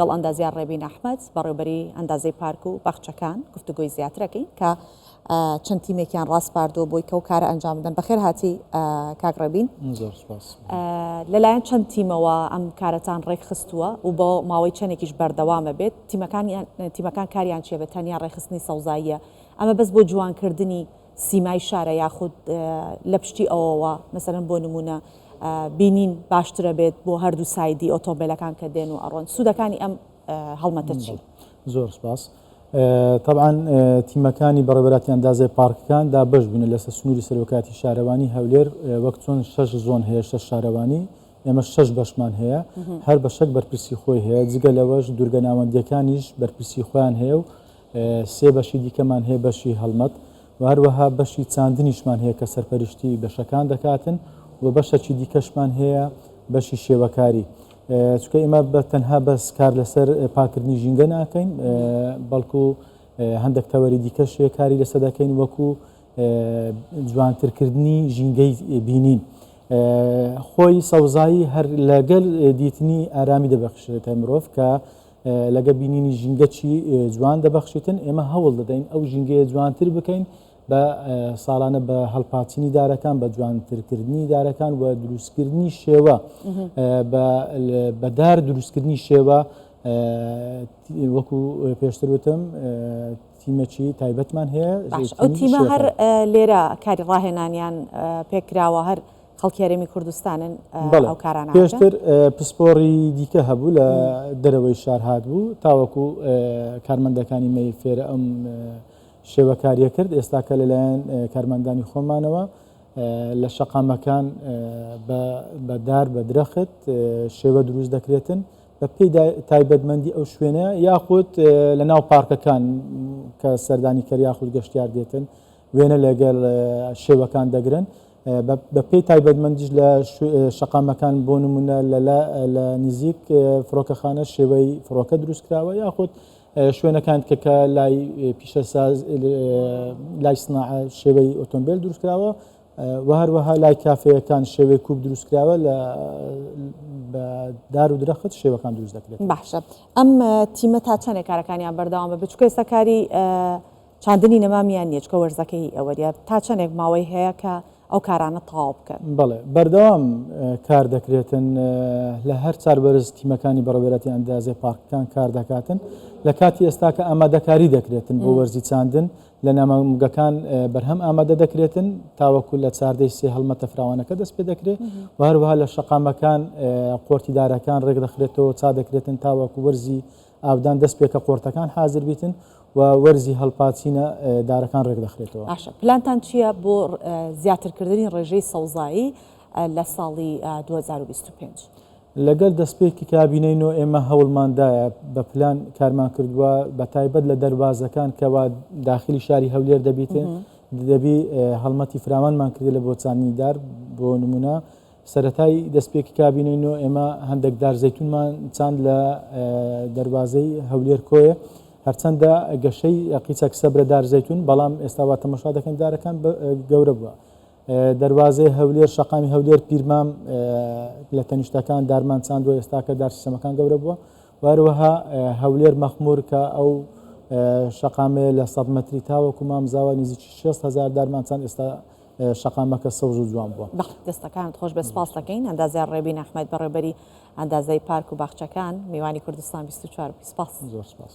گەڵ ئەندازیار ڕێبین ئەحمەد بەڕێوەبەری ئەندازەی پارک و باخچەکان گفتوگۆی زیاترەکەی کە چەند تیمێکیان ڕاستپاردۆ بۆی کە و کارە ئەنجام بدەن. بەخێر هاتی کاک ڕێبین. لەلایەن چەند تیمەوە ئەم کارەتان ڕێک خستووە و بۆ ماوەی چەندێکیش بەردەوامە بێت تیمەکان کاریان چیە بێت تەنیا ڕێخستنی سەوزاییە ئەمە بەس بۆ جوانکردنی سیمای شارە یاخود لە پشتی ئەوەوە مەسەرەن بۆ نمونە بینین باشترە بێت بۆ هەردوو سایدی ئۆتۆمبیلەکان کە دێن و ئەڕۆن سوودەکانی ئەم هەڵمەتە چی؟ زۆر سپاس. طبعاً تیمەکانی بەڕێوەبەری ئەندازەی پارکەکان دابەش بوون لەسەر سنووری سەرۆکاتی شارەوانی هەولێر وەک چۆن 6 زۆن هەیە 6 شارەوانی ئێمە 6 بەشمان هەیە هەر بەشەک بەرپرسی خۆی هەیە جگە لەوەش دوورگە ناوەندیەکانیش بەرپرسی خۆیان هەیە و 3 بەشی دیکەمان هەیە بەشی هەڵمەت و هەروەها بەشی چاندنیشمان هەیە کە سەرپەرشتی بەشەکان دەکاتن و بەشەکی دیکەشمان هەیە بەشی شێوەکاری چونکە ئێمە بە تەنها بەس کار لەسەر پاکردنی ژینگە ناکەین بەڵکو هەندێک تەوەری دیکەشێ کاری لەسەر دەکەین وەکو جوانترکردنی ژینگەی بینین خۆی سەوزایی هەر لەگەڵ دیتنی ئارامی دەبەخشێتە مرۆڤ کە لەگە بینینی ژینگەچی جوان دەبەخشیتن ئێمە هەوڵ دەدەین ئەو ژینگەیە جوانتر بکەین بە ساڵانە بە هەڵپاچینی دارەکان بە جوانترکردنی دارەکان و دروستکردنی شێوە بەدار دروستکردنی شێوە وەکو پێشتر وتم تیمەکی تایبەتمان هەیە ئەو تیمە هەر لێرە کاری ڕاهێنانیان پێکراوە هەر خەڵکی هەرێمی کوردستانن ئەو کارانە پێشتر پسپۆڕی دیکە هەبوو لە دەرەوەی شار هاتبوو تاوەکو کارمەندەکانی مەی فێرە ئەم شێوەکاریە کرد ئێستا کە لەلایەن کارمەندانی خۆمانەوە لە شەقامەکان بەدار بە درەخت شێوە دروست دەکرێتن بە پێی تایبەتمەندی ئەو شوێنە یاخود لە ناو پارکەکان کە سەردانی کەر یاخود گەشتیار دێتن وێنە لەگەڵ شێوەکان دەگرن بە پێی تایبەتمەندیش لە شەقامەکان بۆ نمونە لە نزیک فڕۆکەخانە شێوەی فڕۆکە دروستکراوە یاخود شوێنەکان کە لای پیشەساز لای سناع شێوەی ئۆتۆمبیل دروستکراوە و هەروەها لای کافەیەکان شێوەی کوب دروستکراوە لە دار و درەخت شێوەکان دروست دەکرێت. باشە ئەم تیمە تا چەندێک کارەکانیان بەردەوام بە چکە ئێستا کاری چاندنی نەمامیان نییە چکە وەرزەکەی ئەوەریە تا چەندێک ماوەی هەیە کە ئەو کارانە تەواو بکەن. بەڵێ بەردەوام کار دەکرێتن لە هەر چاربەرز تیمەکانی بەڕێوەبەری ئەندازەی پارکەکان کار دەکاتن لە کاتی ئێستا کە ئامادەکاری دەکرێتن بۆ وەرزی چاندن لە نامەنگەکان بەرهەم ئامادە دەکرێتن تاوەکو لە چاردەی سێ هەڵمەتە فراوانەکە دەست پێ دەکرێت و هەروەها لە شەقامەکان قۆرتی دارەکان ڕێک دەخرێتەوە چا دەکرێتن تاوەکو وەرزی ئاودان دەست پێکە قۆرتەکان حازر بیتن و وەرزی هەڵپاچینە دارەکان ڕێک دەخرێتەوە. باشە پلانتان چییە بۆ زیاترکردنی ڕێژەی سەوزایی لە ساڵی 2025 لەگەڵ دەستپێکی کابینەینەوە ئێمە هەوڵماندایە بە پلان کارمان کردووە بە تایبەت لە دەربازەکان کەوا داخلی شاری هەولێر دەبی هەڵمەتی فراوانمان کردی لە بۆچانی دار بۆ نمونە سەرەتای دەستپێکی کابینەینەوە ئێمە هەندێک دارزەیتونمان چاند لە دەربازەی هەولێر کۆیە هەرچەندە گەشەی قیچەک سەبرە دارزەیتون بەڵام ئێستاوا تەماشا دەکەن دارەکان گەورە بووە دەروازەی هەولێر شەقامی هەولێر پیرمام لە تەنیشتەکان دارمان چاندوە ئێستا کە دارسیستەمەکان گەورە بووە وەروەها هەولێر مەخمور کە ئەو شەقامەیە لە 100 مەتری تاوەکو مامزاوە نزیکی 6,000 دارمان چاند ئێستا شەقامەکە سەوز و جوان بووە. دەستەکانت خۆش بە سپاس دەکەین ئەندازیار ڕێبین ئەحمەد بەڕێوەبەری ئەندازەی پارک و باخچەکان میوانی کوردستان 24 سپاس. زۆر سپاس.